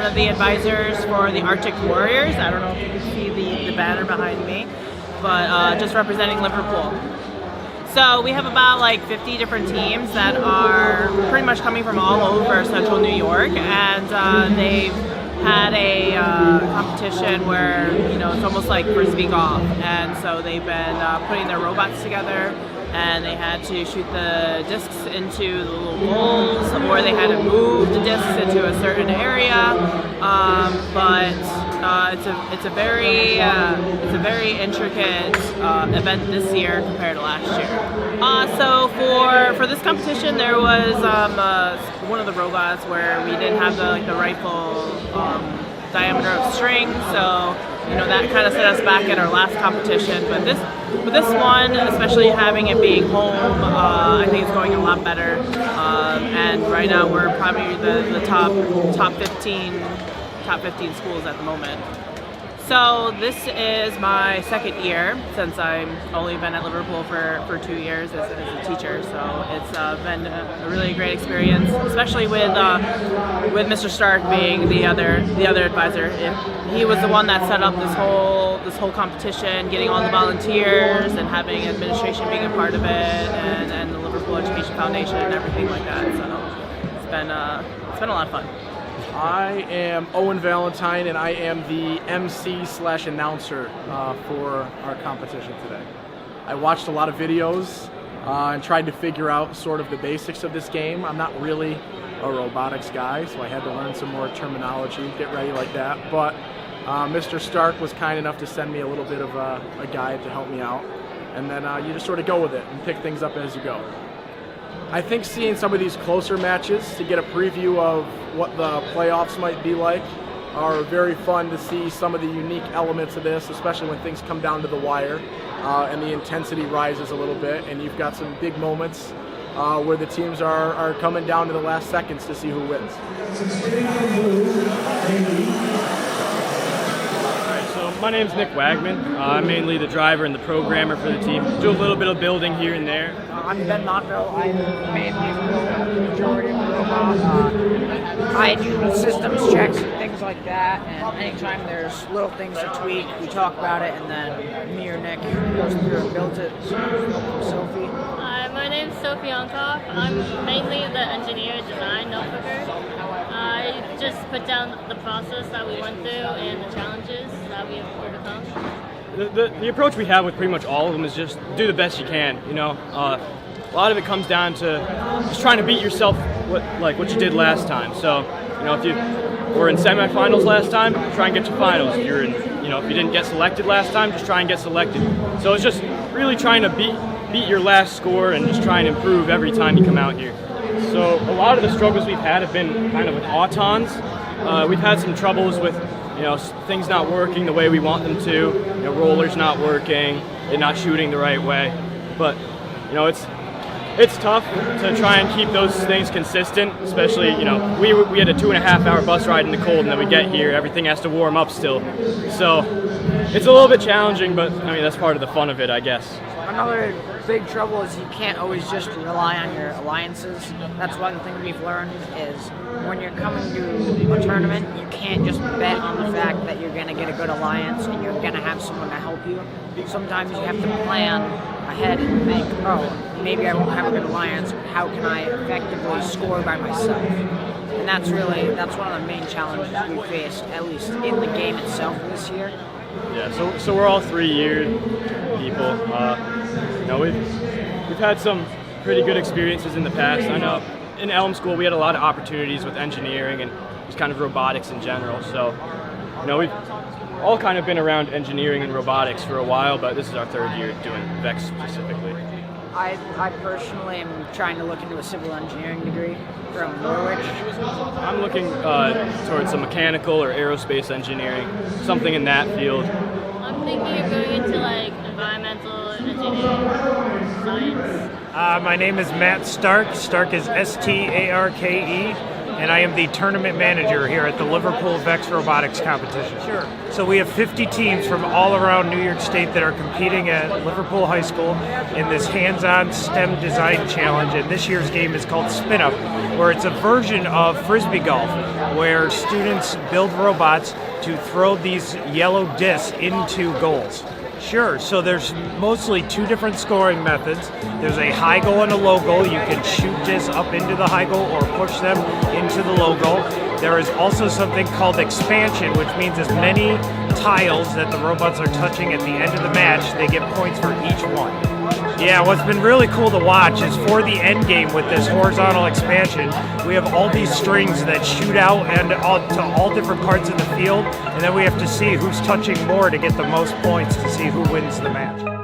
of the advisors for the Arctic Warriors. I don't know if you can see the banner behind me, but just representing Liverpool. So we have about like 50 different teams that are pretty much coming from all over central New York, and they've had a competition where, you know, it's almost like frisbee golf, and so they've been putting their robots together, and they had to shoot the discs into the little bowls, or they had to move the discs into a certain area. But it's a very intricate event this year compared to last year. So for this competition, there was one of the robots where we didn't have the rifle diameter of string, so you know that kind of set us back at our last competition. But this one, especially having it being home, I think it's going a lot better. And right now we're probably the top 15 schools at the moment. So this is my second year since I've only been at Liverpool for 2 years as a teacher. So it's been a really great experience, especially with Mr. Stark being the other advisor. He was the one that set up this whole competition, getting all the volunteers and having administration being a part of it, and the Liverpool Education Foundation and everything like that. So it's been a lot of fun. I am Owen Valentine, and I am the MC/announcer for our competition today. I watched a lot of videos and tried to figure out sort of the basics of this game. I'm not really a robotics guy, so I had to learn some more terminology, get ready like that. But Mr. Stark was kind enough to send me a little bit of a guide to help me out, and then you just sort of go with it and pick things up as you go. I think seeing some of these closer matches to get a preview of what the playoffs might be like are very fun to see some of the unique elements of this, especially when things come down to the wire and the intensity rises a little bit, and you've got some big moments where the teams are coming down to the last seconds to see who wins. My name's Nick Wagman. I'm mainly the driver and the programmer for the team. Do a little bit of building here and there. I'm Ben Montville. I'm mainly the majority of the robot. I do systems checks and things like that, and anytime there's little things to tweak, we talk about it, and then me or Nick goes through and builds it. Sophie. Hi, my name's Sophie Onkoff. I'm mainly the engineer design notebooker. I just put down the process that we went through and the challenges that we have overcome. The approach we have with pretty much all of them is just do the best you can. You know, a lot of it comes down to just trying to beat yourself, what you did last time. So, you know, if you were in semifinals last time, try and get to finals. If you didn't get selected last time, just try and get selected. So it's just really trying to beat your last score and just try and improve every time you come out here. So a lot of the struggles we've had have been kind of with autons. We've had some troubles with, you know, things not working the way we want them to. You know, rollers not working, and not shooting the right way. But, you know, it's tough to try and keep those things consistent, especially, you know, we had a 2.5-hour bus ride in the cold, and then we get here, everything has to warm up still. So it's a little bit challenging, but I mean, that's part of the fun of it, I guess. Another big trouble is you can't always just rely on your alliances. That's one thing we've learned is when you're coming to a tournament, you can't just bet on the fact that you're going to get a good alliance and you're going to have someone to help you. Sometimes you have to plan ahead and think, oh, maybe I won't have a good alliance. How can I effectively score by myself? And that's one of the main challenges we faced, at least in the game itself this year. Yeah, so we're all 3-year people. You know, we've had some pretty good experiences in the past. I know in Elm School we had a lot of opportunities with engineering and just kind of robotics in general. So, you know, we've all kind of been around engineering and robotics for a while, but this is our 3rd year doing VEX specifically. I personally am trying to look into a civil engineering degree from Norwich. I'm looking towards some mechanical or aerospace engineering, something in that field. I'm thinking of going into like environmental engineering, science. My name is Matt Stark. Stark is S-T-A-R-K-E, and I am the tournament manager here at the Liverpool Vex Robotics competition. Sure. So we have 50 teams from all around New York State that are competing at Liverpool High School in this hands-on STEM design challenge, and this year's game is called Spin Up, where it's a version of Frisbee golf, where students build robots to throw these yellow discs into goals. Sure, so there's mostly two different scoring methods. There's a high goal and a low goal. You can shoot discs up into the high goal or push them into the low goal. There is also something called expansion, which means as many tiles that the robots are touching at the end of the match, they get points for each one. Yeah, what's been really cool to watch is for the end game with this horizontal expansion, we have all these strings that shoot out and to all different parts of the field, and then we have to see who's touching more to get the most points to see who wins the match.